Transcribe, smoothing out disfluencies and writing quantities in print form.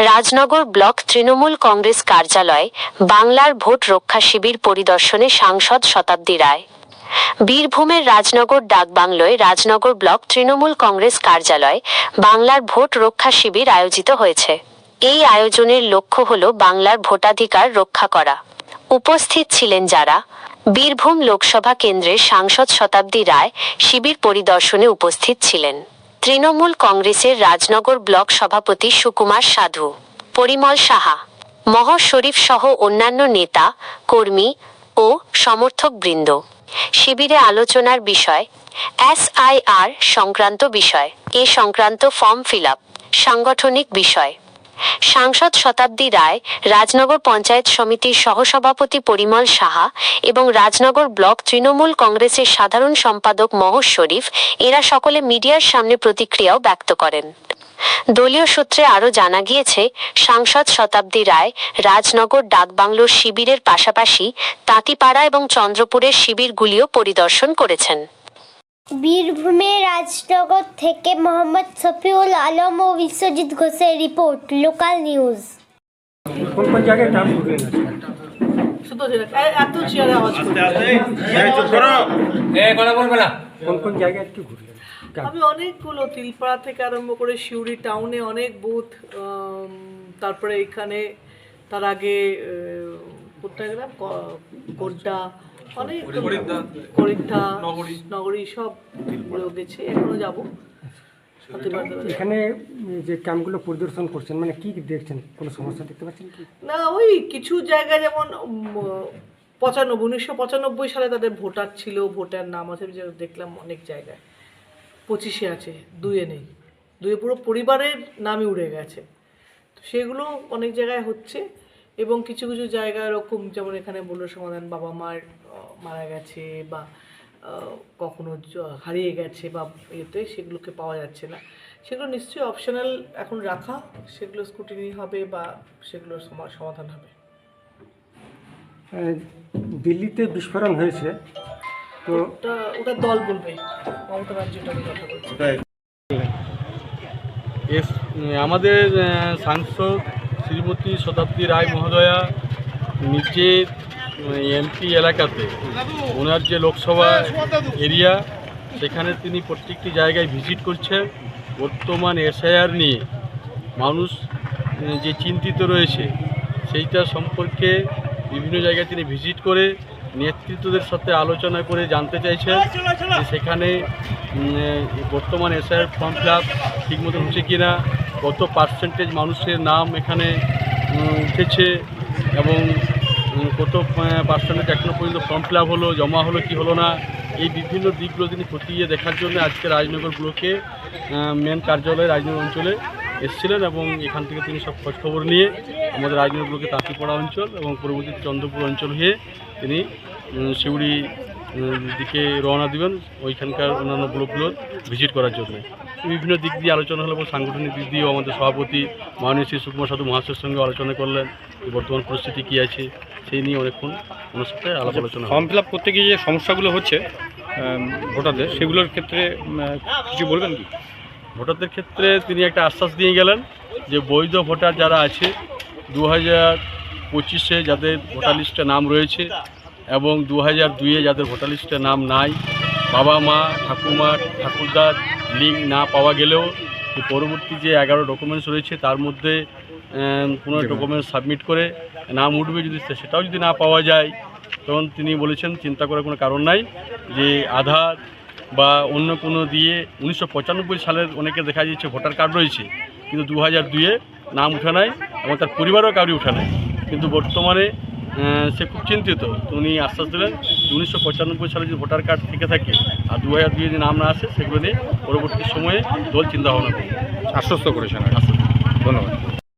Rajnagar block Trinamool Congress কার্যালয়ে বাংলার vote রক্ষা শিবির পরিদর্শনে সাংসদ শতাব্দী রায়। বীরভূমের রাজনগর ডাকবাংলোয় রাজনগর ব্লক তৃণমূল কংগ্রেস কার্যালয়ে বাংলার ভোট রক্ষা শিবির আয়োজিত হয়েছে। এই আয়োজনের লক্ষ্য হল বাংলার ভোটাধিকার রক্ষা করা। উপস্থিত ছিলেন যারা: বীরভূম লোকসভা কেন্দ্রের সাংসদ শতাব্দী রায় শিবির পরিদর্শনে উপস্থিত ছিলেন। তৃণমূল কংগ্রেসের রাজনগর ব্লক সভাপতি সুকুমার সাধু, পরিমল সাহা, মহর শরীফ সহ অন্যান্য নেতা, কর্মী ও সমর্থকবৃন্দ। শিবিরে আলোচনার বিষয় SIR সংক্রান্ত বিষয়, এ সংক্রান্ত ফর্ম ফিল আপ, সাংগঠনিক বিষয়। সাংসদ শতাব্দী রায়, রাজনগর পঞ্চায়েত সমিতির সহসভাপতি পরিমল সাহা এবং রাজনগর ব্লক তৃণমূল কংগ্রেসের সাধারণ সম্পাদক মহর শরীফ এরা সকলে মিডিয়ার সামনে প্রতিক্রিয়াও ব্যক্ত করেন। দলীয় সূত্রে আরও জানা গিয়েছে, সাংসদ শতাব্দী রায় রাজনগর ডাকবাংলোর শিবিরের পাশাপাশি তাঁতিপাড়া এবং চন্দ্রপুরের শিবিরগুলিও পরিদর্শন করেছেন। বীরভূমের রাজনগর থেকে মোহাম্মদ শফিউল আলম ও বিশ্বজিৎ ঘোষের রিপোর্ট, লোকাল নিউজ। কোন কোন জায়গায় কাম করলেন? কোন কোন জায়গায় একটু ঘুরলেন? আমি অনেকগুলো, তিলপাড়া থেকে আরম্ভ করে সিউড়ি টাউনে অনেক বুথ, তারপরে এখানে তার আগে কোথায় গেলাম, কোড্ডা, অনেক করিদ্ধা, নগরী, সব তিলপুরেও গেছি, এখনো যাবো। এখানে যে ক্যাম্পগুলো পরিদর্শন করছেন, মানে কি দেখছেন? কোনো সমস্যা দেখতে পাচ্ছেন কি? না, ওই কিছু জায়গায় যেমন 1995 সালে তাদের ভোটার ছিল, ভোটার নাম আছে, দেখলাম অনেক জায়গায় 25-এ আছে, 2-এ নেই, 2-এ পুরো পরিবারের নামই উড়ে গেছে। তো সেগুলো অনেক জায়গায় হচ্ছে এবং কিছু কিছু জায়গায় এরকম, যেমন এখানে বলল সমাধান, বাবা মার মারা গেছে বা কখনো হারিয়ে গেছে বা এতে, সেগুলোকে পাওয়া যাচ্ছে না। সেগুলো নিশ্চয়ই অপশনাল এখন রাখা, সেগুলো স্ক্রুটিনি হবে বা সেগুলোর সমাধান হবে। দিল্লিতে বিস্ফোরণ হয়েছে, তো ওটা দল বলবে, মমতা ব্যানার্জিটা কথা বলছে। আমাদের সাংসদ শ্রীমতী শতাব্দী রায় মহোদয়া নিজের এমপি এলাকাতে, ওনার যে লোকসভা এরিয়া, সেখানে তিনি প্রত্যেকটি জায়গায় ভিজিট করছেন। বর্তমান SIR নিয়ে মানুষ যে চিন্তিত রয়েছে, সেইটা সম্পর্কে বিভিন্ন জায়গায় তিনি ভিজিট করে নেতৃত্বদের সাথে আলোচনা করে জানতে চাইছেন যে সেখানে বর্তমান SIR ফর্ম ফিল আপ ঠিক মতো হচ্ছে কি না, কত পার্সেন্টেজ মানুষের নাম এখানে উঠেছে এবং কত পার্সেন্টেজ এখনও পর্যন্ত ফর্ম ফিল আপ হলো, জমা হলো কি হলো না, এই বিভিন্ন দিকগুলো তিনি খতিয়ে দেখার জন্য আজকে রাজনগর ব্লকে মেন কার্যালয়ে রাজনগর অঞ্চলে এসেছিলেন এবং এখান থেকে তিনি সব খোঁজখবর নিয়ে আমাদের রাজনগর ব্লকে তাঁতিপাড়া অঞ্চল এবং পরবর্তীতে চন্দ্রপুর অঞ্চল হয়ে তিনি সিউড়ি দিকে রওনা দিবেন, ওইখানকার অন্যান্য ব্লকগুলোর ভিজিট করার জন্য। বিভিন্ন দিক দিয়ে আলোচনা হলো এবং সাংগঠনিক দিক দিয়েও আমাদের সভাপতি মাননীয় শ্রী সুকুমার সাধু মহাশয়ের সঙ্গে আলোচনা করলেন, বর্তমান পরিস্থিতি কী আছে সেই নিয়ে অনেকক্ষণ ওনার সাথে আলাপ আলোচনা। ফর্ম ফিল আপ করতে গিয়ে যে সমস্যাগুলো হচ্ছে ভোটারদের, সেগুলোর ক্ষেত্রে কিছু বলবেন কি? ভোটারদের ক্ষেত্রে তিনি একটা আশ্বাস দিয়ে গেলেন যে বৈধ ভোটার যারা আছে 2025-এ যাদের ভোটার লিস্টে নাম রয়েছে এবং 2002-এ যাদের ভোটার লিস্টে নাম নাই, বাবা মা ঠাকুমা ঠাকুরদার লিঙ্ক না পাওয়া গেলেও পরবর্তী যে 11 ডকুমেন্টস রয়েছে তার মধ্যে কোনো ডকুমেন্টস সাবমিট করে নাম উঠবে, যদি সেটাও যদি না পাওয়া যায়, তখন তিনি বলেছেন চিন্তা করার কোনো কারণ নাই, যে আধার বা অন্য কোনো দিয়ে 1995 সালের অনেকে দেখা যাচ্ছে ভোটার কার্ড রয়েছে কিন্তু 2002-এ নাম উঠে নাই এবং তার পরিবারও কাউরি উঠে নাই, কিন্তু বর্তমানে সে খুব চিন্তিত। তো উনি আশ্বাস দিলেন 1995 সালে যদি ভোটার কার্ড থেকে থাকে আর 2002-এ যদি নাম না আসে, সেগুলো নিয়ে পরবর্তী সময়ে দল চিন্তা ভাবনা করবে, আশ্বস্ত করেছেন। আশ্বাস। ধন্যবাদ।